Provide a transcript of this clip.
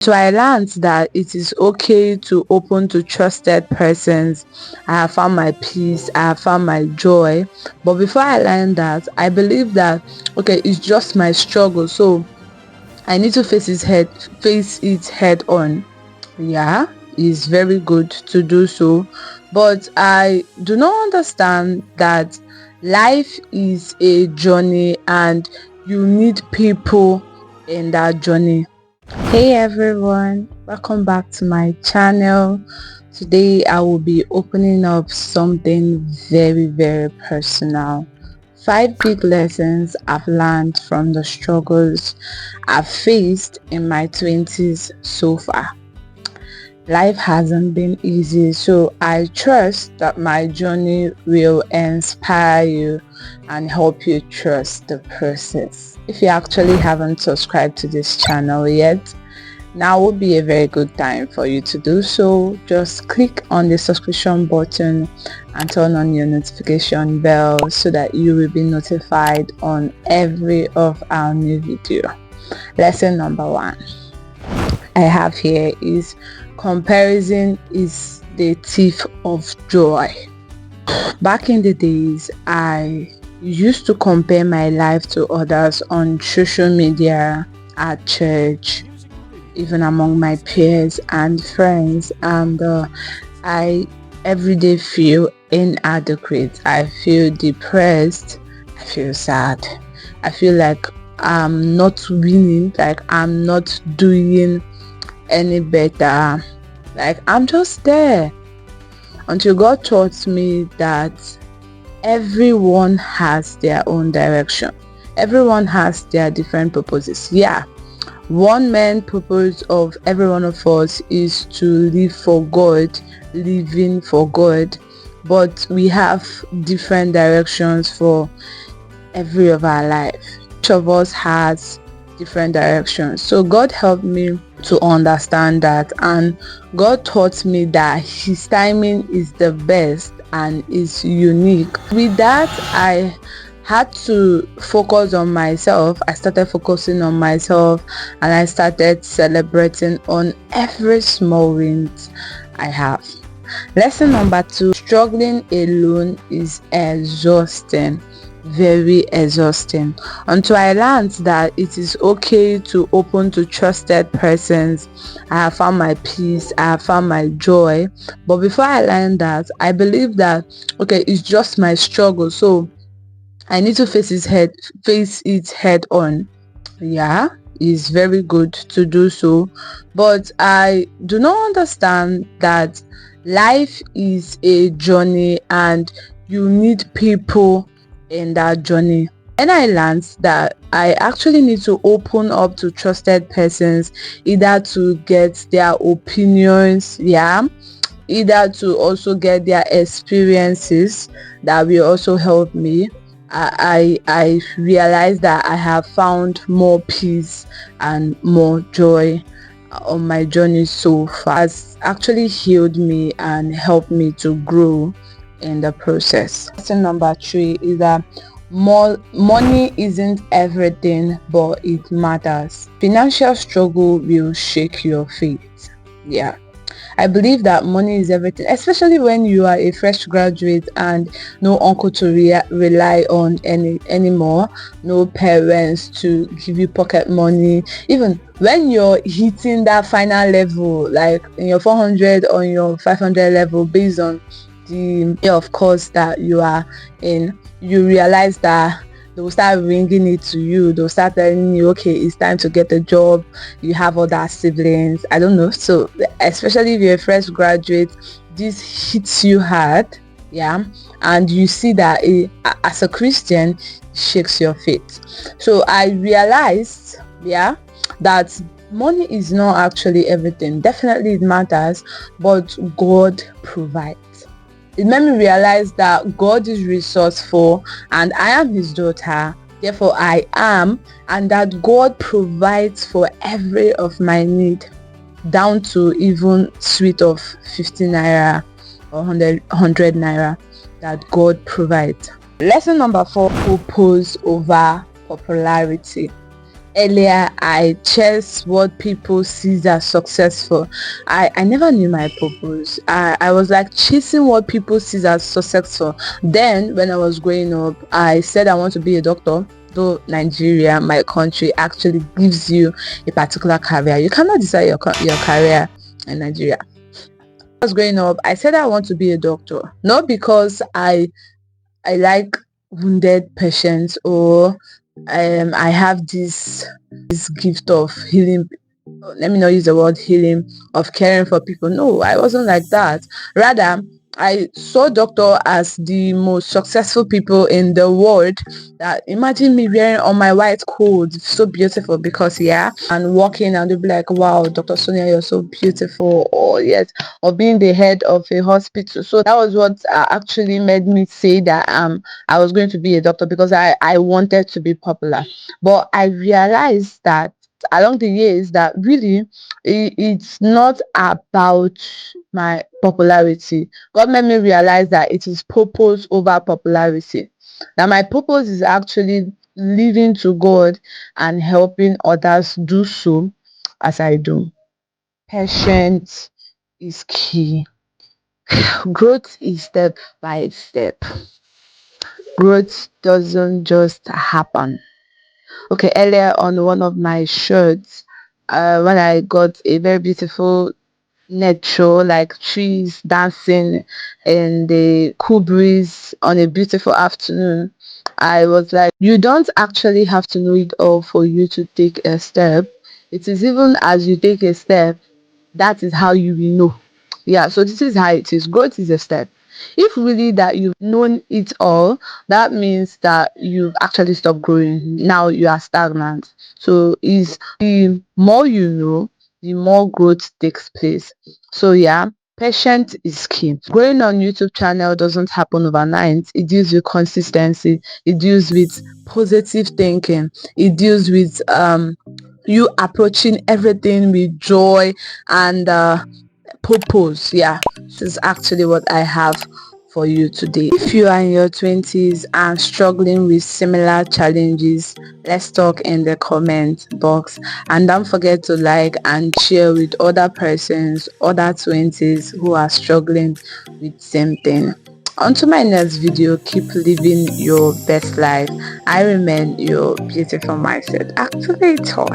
So I learned that it is okay to open to trusted persons. I have found my peace, I have found my joy. But before I learned that, I believe that okay, it's just my struggle. So I need to face it head on. Yeah, it's very good to do so. But I do not understand that life is a journey and you need people in that journey. Hey everyone, welcome back to my channel. Today I will be opening up something very personal. 5 big lessons I've learned from the struggles I've faced in my 20s so far. Life hasn't been easy, so I trust that my journey will inspire you and help you trust the process. If you actually haven't subscribed to this channel yet, now would be a very good time for you to do so. Just click on the subscription button and turn on your notification bell so that you will be notified on every of our new video. Lesson number 1 I have here is comparison is the thief of joy. Back in the days, I used to compare my life to others on social media, at church, even among my peers and friends, and I every day feel inadequate. I feel depressed. I feel sad. I feel like I'm not winning, like I'm not doing any better, like I'm just there, until God taught me that everyone has their own direction. Everyone has their different purposes. Yeah, one main purpose of every one of us is to live for God, living for God, but we have different directions for every of our life. Each of us has different directions. So God helped me to understand that, and God taught me that his timing is the best and is unique. With that, I had to focus on myself. I started focusing on myself and I started celebrating on every small wins I have. Lesson number 2, struggling alone is exhausting, very exhausting, until I learned that it is okay to open to trusted persons. I have found my peace, I have found my joy. But before I learned that, I believe that okay, it's just my struggle, so I need to face it head on. Yeah, it's very good to do so. But I do not understand that life is a journey and you need people in that journey. And I learned that I actually need to open up to trusted persons, either to get their opinions, yeah, either to also get their experiences that will also help me. I realized that I have found more peace and more joy on my journey so far. It's actually healed me and helped me to grow in the process. Lesson number 3 is that money isn't everything, but it matters. Financial struggle will shake your faith. Yeah, I believe that money is everything, especially when you are a fresh graduate and no uncle to rely on anymore, no parents to give you pocket money. Even when you're hitting that final level, like in your 400 or your 500 level, based on the year of course that you are in, you realize that they will start ringing it to you. They'll start telling you, okay, it's time to get a job. You have other siblings. I don't know. So especially if you're a fresh graduate, this hits you hard. Yeah. And you see that as a Christian, it shakes your faith. So I realized, yeah, that money is not actually everything. Definitely it matters, but God provides. It made me realize that God is resourceful and I am his daughter, therefore I am, and that God provides for every of my need, down to even sweet of 50 naira or 100 naira, that God provides. Lesson number 4, purpose over popularity. Earlier, I chased what people see as successful. I never knew my purpose. I was like chasing what people see as successful. Then when I was growing up, I said I want to be a doctor. Though Nigeria, my country, actually gives you a particular career. You cannot decide your career in Nigeria. I was growing up, I said I want to be a doctor. Not because I like wounded patients, or I have this gift of healing. Let me not use the word healing, of caring for people. No, I wasn't like that. Rather, I saw doctor as the most successful people in the world. That imagine me wearing on my white coat, so beautiful, because yeah, and walking and they'll be like, wow, Dr. Sonia, you're so beautiful. Or yes, or being the head of a hospital. So that was what actually made me say that I was going to be a doctor, because I wanted to be popular. But I realized that along the years that really it's not about my popularity. God made me realize that it is purpose over popularity. That my purpose is actually living to God and helping others do so as I do. Patience is key. Growth is step by step. Growth doesn't just happen. Okay, earlier on one of my shirts, when I got a very beautiful nature, like trees dancing in the cool breeze on a beautiful afternoon, I was like, you don't actually have to know it all for you to take a step. It is even as you take a step, that is how you will know. Yeah, so this is how it is. Growth is a step. If really that you've known it all, that means that you've actually stopped growing. Now you are stagnant. So is the more you know, the more growth takes place. So yeah, patience is key. Growing on YouTube channel doesn't happen overnight. It deals with consistency. It deals with positive thinking. It deals with you approaching everything with joy and purpose. Yeah, this is actually what I have for you today. If you are in your 20s and struggling with similar challenges, let's talk in the comment box, and don't forget to like and share with other persons, other 20s who are struggling with same thing. Until my next video, keep living your best life. I remain your beautiful mindset activator.